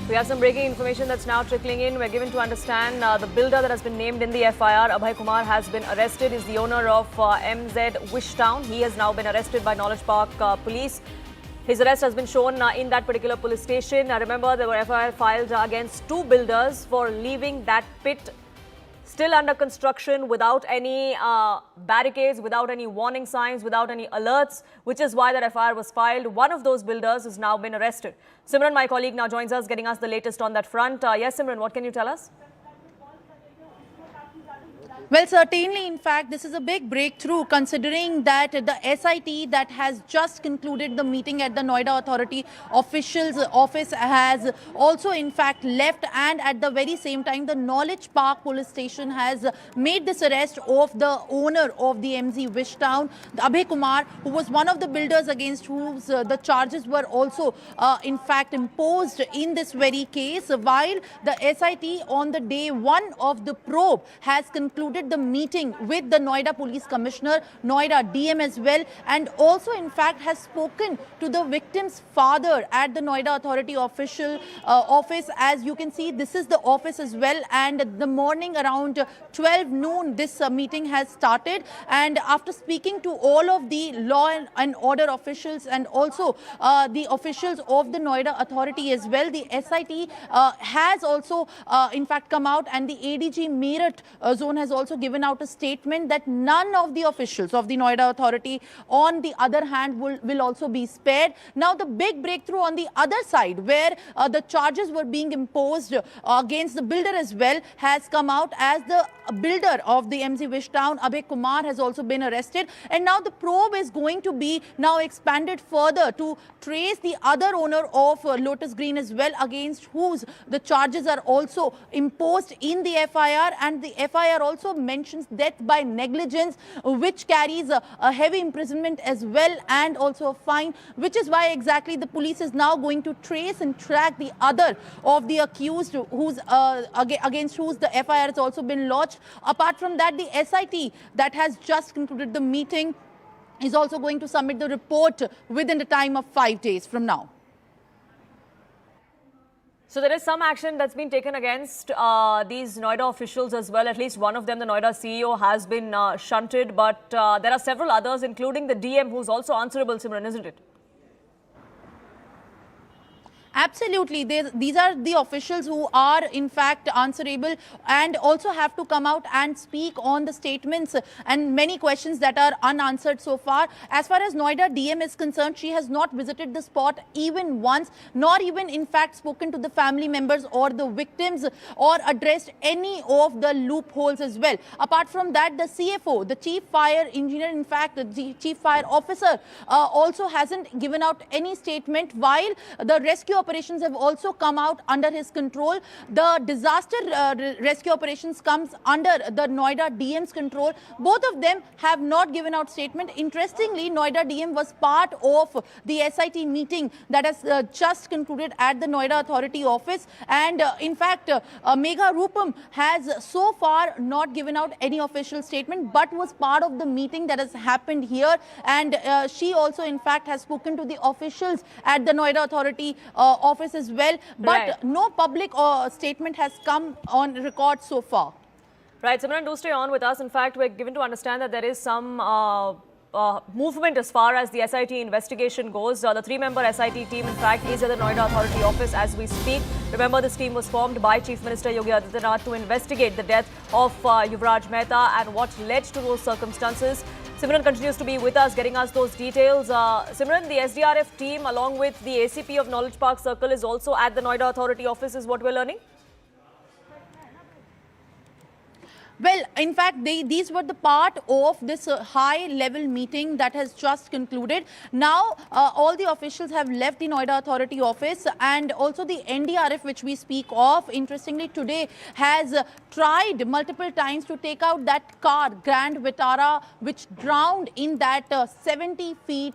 We have some breaking information that's now trickling in. We're given to understand the builder that has been named in the FIR, Abhay Kumar, has been arrested. He's the owner of MZ Wishtown. He has now been arrested by Knowledge Park police. His arrest has been shown in that particular police station. Remember, there were FIR filed against two builders for leaving that pit still under construction without any barricades, without any warning signs, without any alerts, which is why that FIR was filed. One of those builders has now been arrested. Simran, my colleague, now joins us, getting us the latest on that front. Yes, Simran, what can you tell us? Well, certainly, in fact, this is a big breakthrough considering that the SIT that has just concluded the meeting at the Noida Authority officials' office has also, in fact, left, and at the very same time, the Knowledge Park police station has made this arrest of the owner of the MZ Wishtown, Abhay Kumar, who was one of the builders against whose the charges were also, in fact, imposed in this very case, while the SIT on the day one of the probe has concluded the meeting with the Noida Police Commissioner, Noida DM as well, and also in fact has spoken to the victim's father at the Noida Authority official office. As you can see, this is the office as well, and the morning around 12 noon this meeting has started, and after speaking to all of the law and order officials and also the officials of the Noida Authority as well, the SIT has also in fact come out, and the ADG Meerut zone has also given out a statement that none of the officials of the Noida Authority, on the other hand, will also be spared. Now, the big breakthrough on the other side, where the charges were being imposed against the builder as well, has come out, as the builder of the MZ Wishtown, Abhay Kumar, has also been arrested. And now the probe is going to be now expanded further to trace the other owner of Lotus Green as well, against whose the charges are also imposed in the FIR, and the FIR also mentions death by negligence, which carries a heavy imprisonment as well, and also a fine, which is why exactly the police is now going to trace and track the other of the accused who's against whose the FIR has also been lodged. Apart from that, the SIT that has just concluded the meeting is also going to submit the report within the time of 5 days from now. So there is some action that's been taken against these Noida officials as well. At least one of them, the Noida CEO, has been shunted. But there are several others, including the DM, who's also answerable, Simran, isn't it? Absolutely. These are the officials who are in fact answerable and also have to come out and speak on the statements and many questions that are unanswered so far. As far as Noida DM is concerned, she has not visited the spot even once, nor even in fact spoken to the family members or the victims, or addressed any of the loopholes as well. Apart from that, the CFO, the Chief Fire Engineer, in fact the Chief Fire Officer, also hasn't given out any statement, while the rescue operations have also come out under his control. The disaster rescue operations comes under the Noida DM's control. Both of them have not given out statement. Interestingly, Noida DM was part of the SIT meeting that has just concluded at the Noida Authority office, and in fact Megha Rupam has so far not given out any official statement, but was part of the meeting that has happened here, and she also in fact has spoken to the officials at the Noida Authority office as well, but no public statement has come on record so far. Right, Simran, do stay on with us. In fact, we're given to understand that there is some movement as far as the SIT investigation goes. The three-member SIT team, in fact, is at the Noida Authority office as we speak. Remember, this team was formed by Chief Minister Yogi Adityanath to investigate the death of Yuvraj Mehta and what led to those circumstances. Simran continues to be with us, getting us those details. Simran, the SDRF team, along with the ACP of Knowledge Park Circle, is also at the Noida Authority office, is what we're learning? Well, in fact, these were the part of this high-level meeting that has just concluded. Now, all the officials have left the Noida Authority office, and also the NDRF, which we speak of, interestingly today, has tried multiple times to take out that car, Grand Vitara, which drowned in that 70 feet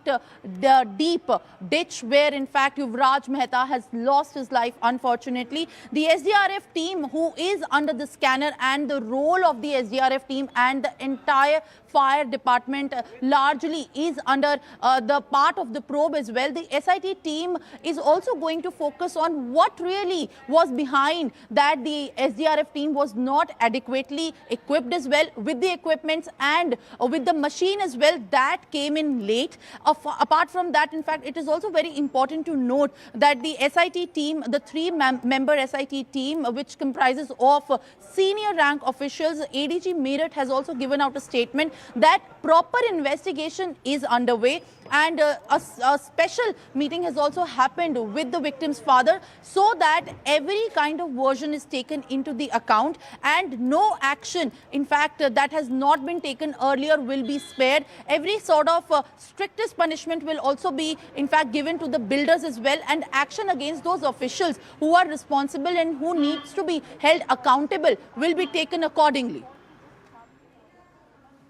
deep ditch where, in fact, Yuvraj Mehta has lost his life, unfortunately. The SDRF team, who is under the scanner, and the role of of the SDRF team and the entire fire department largely is under the part of the probe as well. The SIT team is also going to focus on what really was behind that the SDRF team was not adequately equipped as well with the equipments and with the machine as well that came in late. Apart from that, in fact, it is also very important to note that the SIT team, the three-member SIT team, which comprises of senior rank officials, ADG Meerut has also given out a statement that proper investigation is underway, and a special meeting has also happened with the victim's father so that every kind of version is taken into the account and no action, in fact, that has not been taken earlier will be spared. Every sort of strictest punishment will also be, in fact, given to the builders as well, and action against those officials who are responsible and who needs to be held accountable will be taken accordingly.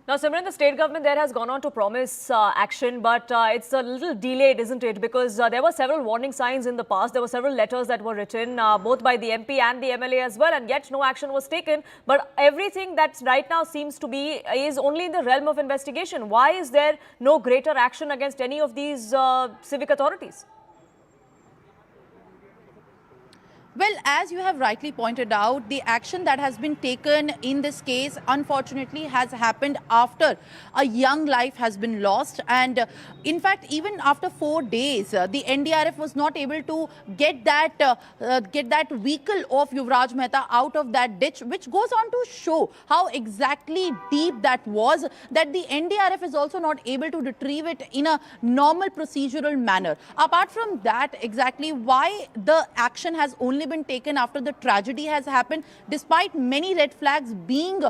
Now, Simran, the state government there has gone on to promise action, but it's a little delayed, isn't it? Because there were several warning signs in the past. There were several letters that were written, both by the MP and the MLA as well, and yet no action was taken. But everything that right now seems to be is only in the realm of investigation. Why is there no greater action against any of these civic authorities? Well, as you have rightly pointed out, the action that has been taken in this case, unfortunately, has happened after a young life has been lost. And in fact, even after 4 days, the NDRF was not able to get that vehicle of Yuvraj Mehta out of that ditch, which goes on to show how exactly deep that was, that the NDRF is also not able to retrieve it in a normal procedural manner. Apart from that, exactly why the action has only been taken after the tragedy has happened, despite many red flags being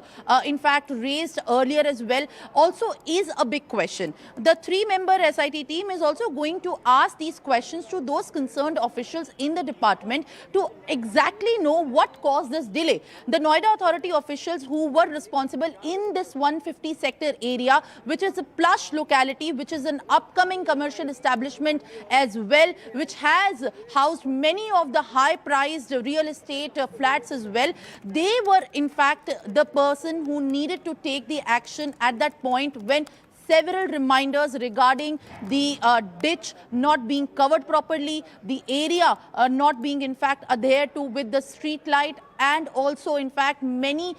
in fact raised earlier as well, also is a big question. The three-member SIT team is also going to ask these questions to those concerned officials in the department to exactly know what caused this delay. The Noida Authority officials who were responsible in this 150 sector area, which is a plush locality, which is an upcoming commercial establishment as well, which has housed many of the high-priced real estate flats as well. They were in fact the person who needed to take the action at that point when several reminders regarding the ditch not being covered properly, the area not being in fact adhered to with the street light, and also in fact many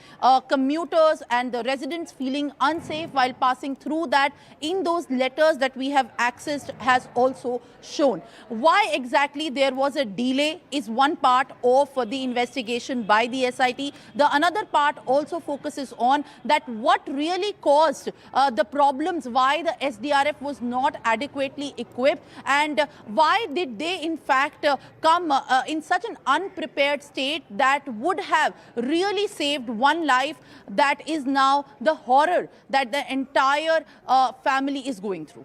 commuters and the residents feeling unsafe while passing through that in those letters that we have accessed has also shown. Why exactly there was a delay is one part of the investigation by the SIT. The another part also focuses on that what really caused the problems, why the SDRF was not adequately equipped, and why did they in fact come in such an unprepared state that would have really saved one life. That is now the horror that the entire family is going through.